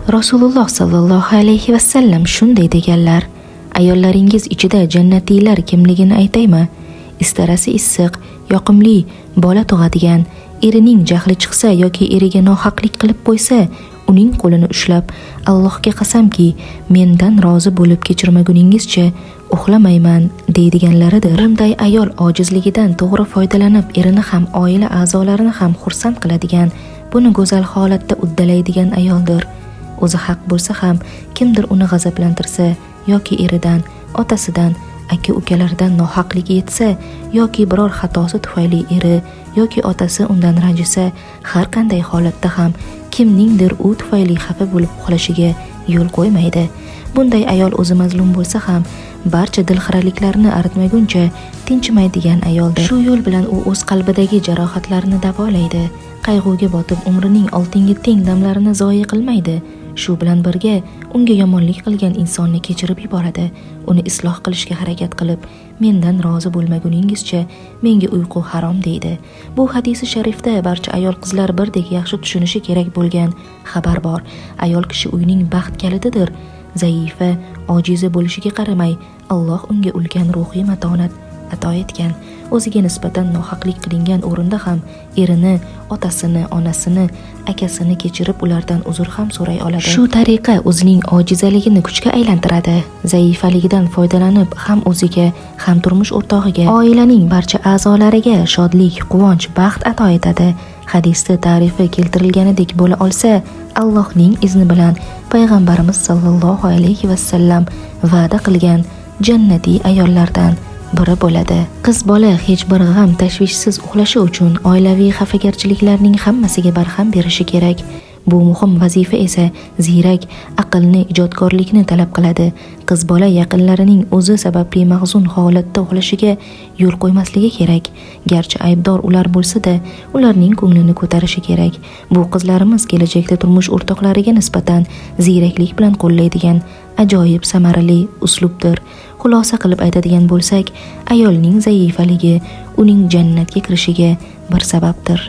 Rasululloh sallallohu alayhi vasallam shunday deganlar: ayollaringiz ichida jannatiylar kimligini aytaymi? Istarasi issiq, yoqimli, bola tug'adigan, erining jahli chiqsa yoki eriga nohaqlik qilib qo'ysa, uning qo'lini ushlab, Allohga qasamki, mendan rozi bo'lib kechirmaguningizcha uxlamayman deydiganlaridir. Bunday ayol ojizligidan to'g'ri foydalanib, erini ham, oila a'zolarini ham xursand qiladigan, buni go'zal holatda uddalaydigan ayoldir. O'zi haq bo'lsa ham, kimdir uni g'azablantirsa yoki eridan, otasidan, aka-ukalaridan nohaqligi yetsa yoki biror xatosi tufayli eri yoki otasi undan ranjisa, har qanday holatda ham kimningdir u tufayli xafa bo'lib uxlashiga yo'l qo'ymaydi. Bunday ayol o'zi mazlum bo'lsa ham barcha dilxiraliklarni aritmaguncha tinchimaydigan ayoldir. Shu yo'l bilan u o'z qalbidagi jarohatlarni davolaydi. Qayg'uga botib umrining oltinga teng damlarini zoya qilmaydi. Shu bilan birga unga yomonlik qilgan insonni kechirib yuboradi. Uni isloh qilishga harakat qilib, mendan rozi bo'lmaguningizcha menga uyqu harom deydi. Bu hadisi sharifda barcha ayol qizlar birdek yaxshi tushunishi kerak bo'lgan xabar bor. Ayol kishi uyning baxt kalitidir. Zaifa, ojiza bo'lishiga qaramay, Alloh unga ulkan ruhiy matonat ato etgan. O'ziga nisbatan nohaqlik qilingan o'rinda ham erini, otasini, onasini, akasini kechirib ulardan uzr ham so'ray oladi. Shu tariqa o'zining ojizaligini kuchga aylantiradi. Zaifaligidan foydalanib ham o'ziga, ham turmush o'rtog'iga, oilaning barcha a'zolariga shodlik, quvonch, baxt ato etadi. Hadisda ta'rifi keltirilganidek bo'la olsa, Allohning izni bilan payg'ambarimiz sallallohu alayhi vasallam va'da qilgan jannatiy ayollardan biri bo'ladi. Qiz bola hech bir g'am tashvishsiz uxlashi uchun oilaviy xafagarchiliklarning hammasiga barham berishi kerak. Bu muhim vazifa esa ziyrak, aqlni, ijodkorlikni talab qiladi. Qiz bola yaqinlarining o'zi sababli mahzun holatda uxlashiga yo'l qo'ymasligi kerak. Garchi aybdor ular bo'lsa-da, ularning ko'nglini ko'tarishi kerak. Bu qizlarimiz kelajakda turmush o'rtoqlariga nisbatan ziyraklik bilan qo'llaydigan ajoyib samarali uslubdir. Xulosa qilib aytadigan bo'lsak, ayolning zaifaligi uning jannatga kirishiga bir sababdir.